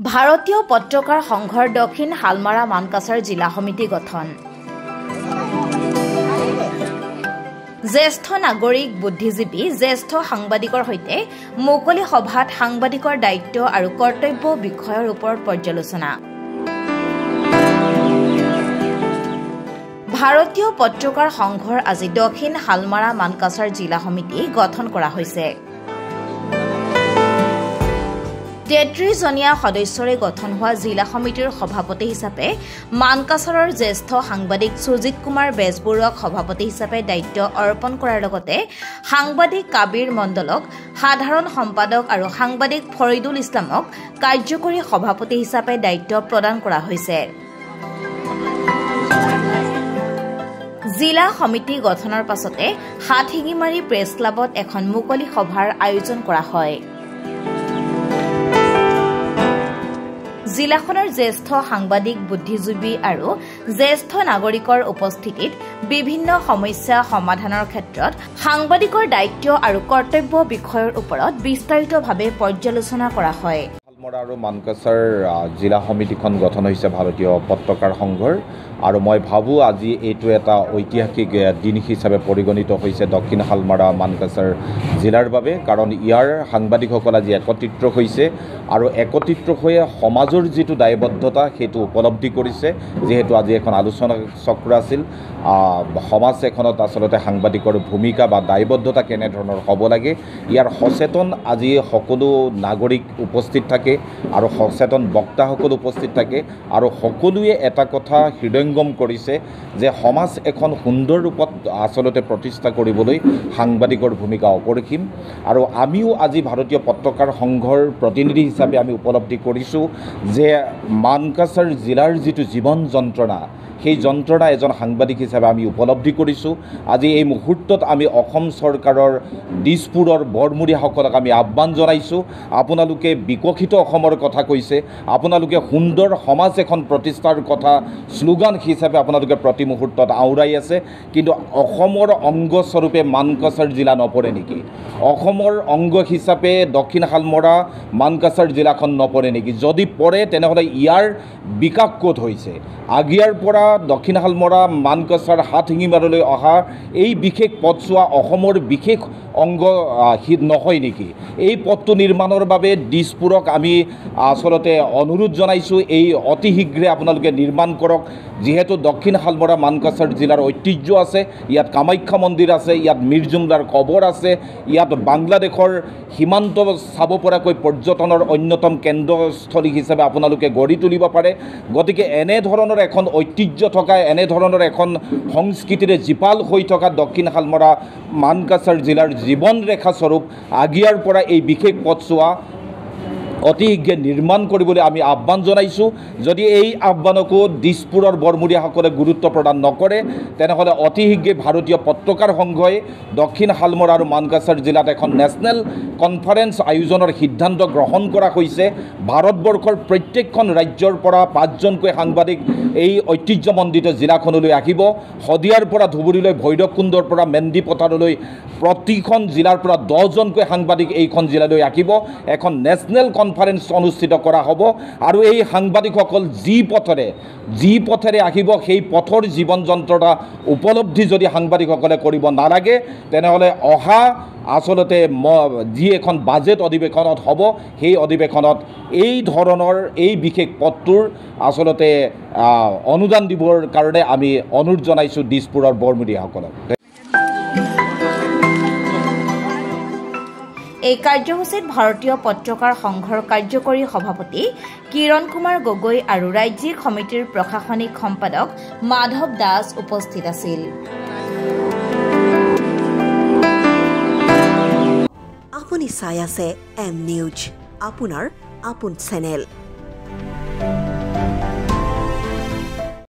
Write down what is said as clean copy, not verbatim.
ভাৰতীয় পত্ৰকাৰ সংঘৰ দক্ষিণ হালমাৰা মানকাছাৰ জিলা সমিতি গঠন। জ্যেষ্ঠ নাগৰিক বুদ্ধিজীৱী জ্যেষ্ঠ সাংবাদিকৰ সৈতে মুকলি সভাত সাংবাদিকৰ দায়িত্ব আৰু কৰ্তব্য বিষয়ৰ ওপৰত পৰ্যালোচনা। ভাৰতীয় পত্ৰকাৰ সংঘৰ আজি দক্ষিণ হালমাৰা মানকাছাৰ জিলা সমিতি গঠন কৰা হৈছে। 33 জনীয়া সদস্যৰে গঠন হোৱা জিলা সমিতিৰ সভাপতি হিচাপে মানকাছাৰৰ জ্যেষ্ঠ সাংবাদিক সুজিত কুমাৰ বেজবৰুৱাক সভাপতি হিচাপে দায়িত্ব অৰ্পণ কৰাৰ লগতে সাংবাদিক কাবিৰ মণ্ডলক সাধাৰণ সম্পাদক আৰু সাংবাদিক ফৰিদুল ইছলামক কাৰ্যকৰী সভাপতি হিচাপে দায়িত্ব প্ৰদান কৰা হৈছে। জিলা সমিতি গঠনৰ পাছতে হাতশিঙিমাৰী প্ৰেছ ক্লাবত এখন মুকলি সভাৰ আয়োজন কৰা হয়। জিলাখনৰ জ্যেষ্ঠ সাংবাদিক বুদ্ধিজীৱী আৰু জ্যেষ্ঠ নাগৰিকৰ উপস্থিতিত বিভিন্ন সমস্যা সমাধানৰ ক্ষেত্ৰত সাংবাদিকৰ দায়িত্ব আৰু কৰ্তব্য বিষয়ৰ ওপৰত বিস্তাৰিতভাৱে পৰ্যালোচনা কৰা হয়। হালমৰা আৰু মানকাছাৰ জিলা সমিতিখন গঠন হৈছে ভাৰতীয় পত্ৰকাৰ সংঘৰ আৰু মই ভাবোঁ আজি এইটো এটা ঐতিহাসিক দিন হিচাপে পৰিগণিত হৈছে দক্ষিণ হালমাৰা মানকাছাৰ জিলাৰ বাবে, কাৰণ ইয়াৰ সাংবাদিকসকল আজি একত্ৰিত হৈছে আৰু একত্ৰিত হৈ সমাজৰ যিটো দায়বদ্ধতা সেইটো উপলব্ধি কৰিছে। যিহেতু আজি এখন আলোচনা চক্ৰ আছিল, সমাজ এখনত আচলতে সাংবাদিকৰ ভূমিকা বা দায়বদ্ধতা কেনেধৰণৰ হ'ব লাগে, ইয়াৰ সচেতন আজি সকলো নাগৰিক উপস্থিত থাকে আৰু সচেতন বক্তাসকল উপস্থিত থাকে আৰু সকলোৱে এটা কথা হৃদয়ংগম কৰিছে যে সমাজ এখন সুন্দৰ ৰূপত আচলতে প্ৰতিষ্ঠা কৰিবলৈ সাংবাদিকৰ ভূমিকা অপৰিসীম। আৰু আমিও আজি ভাৰতীয় পত্ৰকাৰ সংঘৰ প্ৰতিনিধি হিচাপে আমি উপলব্ধি কৰিছোঁ যে মানকাছাৰ জিলাৰ যিটো জীৱন যন্ত্ৰণা, সেই যন্ত্ৰণা এজন সাংবাদিক হিচাপে আমি উপলব্ধি কৰিছোঁ। আজি এই মুহূৰ্তত আমি অসম চৰকাৰৰ দিছপুৰৰ বৰমূৰীয়াসকলক আমি আহ্বান জনাইছোঁ, আপোনালোকে বিকশিত অসমৰ কথা কৈছে, আপোনালোকে সুন্দৰ সমাজ এখন প্ৰতিষ্ঠাৰ কথা শ্লোগান হিচাপে আপোনালোকে প্ৰতি মুহূৰ্তত আওৰাই আছে, কিন্তু অসমৰ অংগস্বৰূপে মানকাছাৰ জিলা নপৰে নেকি? অসমৰ অংগ হিচাপে দক্ষিণ হালমৰা মানকাছাৰ জিলাখন নপৰে নেকি? যদি পৰে তেনেহ'লে ইয়াৰ বিকাশ ক'ত হৈছে? আগিয়াৰ পৰা দক্ষিণ হালমৰা মানকাছাৰ হাতশিঙিমাৰলৈ অহা এই বিশেষ পথছোৱা অসমৰ বিশেষ অংগ নহয় নেকি? এই পথটো নিৰ্মাণৰ বাবে দিছপুৰক আমি আচলতে অনুৰোধ জনাইছোঁ, এই অতি শীঘ্ৰে আপোনালোকে নিৰ্মাণ কৰক। যিহেতু দক্ষিণ হালমৰা মানকাছাৰ জিলাৰ ঐতিহ্য আছে, ইয়াত কামাখ্যা মন্দিৰ আছে, ইয়াত মীৰ জুমলাৰ কবৰ আছে, ইয়াত বাংলাদেশৰ সীমান্ত চাব পৰাকৈ পৰ্যটনৰ অন্যতম কেন্দ্ৰস্থলী হিচাপে আপোনালোকে গঢ়ি তুলিব পাৰে। গতিকে এনেধৰণৰ এখন ঐতিহ্য থকা, এনেধৰণৰ এখন সংস্কৃতিৰে জীপাল হৈ থকা দক্ষিণ হালমৰা মানকাছাৰ জিলাৰ জীৱন ৰেখা স্বৰূপ আগিয়াৰ পৰা এই বিশেষ পথছোৱা অতি শীঘ্ৰে নিৰ্মাণ কৰিবলৈ আমি আহ্বান জনাইছোঁ। যদি এই আহ্বানকো দিছপুৰৰ বৰমূৰীয়াসকলে গুৰুত্ব প্ৰদান নকৰে তেনেহ'লে অতি শীঘ্ৰে ভাৰতীয় পত্ৰকাৰ সংঘই দক্ষিণ হালমৰা আৰু মানকাছাৰ জিলাত এখন নেশ্যনেল কনফাৰেন্স আয়োজনৰ সিদ্ধান্ত গ্ৰহণ কৰা হৈছে। ভাৰতবৰ্ষৰ প্ৰত্যেকখন ৰাজ্যৰ পৰা 5জনকৈ সাংবাদিক এই ঐতিহ্যমণ্ডিত জিলাখনলৈ আহিব। শদিয়াৰ পৰা ধুবুৰীলৈ, ভৈৰৱকুণ্ডৰ পৰা মেন্দি পথাৰলৈ প্ৰতিখন জিলাৰ পৰা 10জনকৈ সাংবাদিক এইখন জিলালৈ আহিব। এখন নেশ্যনেল কনফাৰেন্স অনুষ্ঠিত কৰা হ'ব আৰু এই সাংবাদিকসকল যি পথেৰে আহিব সেই পথৰ জীৱন যন্ত্ৰণা উপলব্ধি যদি সাংবাদিকসকলে কৰিব নালাগে তেনেহ'লে অহা আচলতে যি এখন বাজেট অধিৱেশনত হ'ব সেই অধিৱেশনত এই ধৰণৰ এই বিশেষ পথটোৰ আচলতে অনুদান দিবৰ কাৰণে আমি অনুৰোধ জনাইছোঁ দিছপুৰৰ বৰমূৰীয়াসকলক। এই কাৰ্যসূচীত ভাৰতীয় পত্ৰকাৰ সংঘৰ কাৰ্যকৰী সভাপতি কিৰণ কুমাৰ গগৈ আৰু ৰাজ্যিক সমিতিৰ প্ৰশাসনিক সম্পাদক মাধৱ দাস উপস্থিত আছিল। আপুনি চাই আছে এম নিউজ, আপোনাৰ আপোন চেনেল।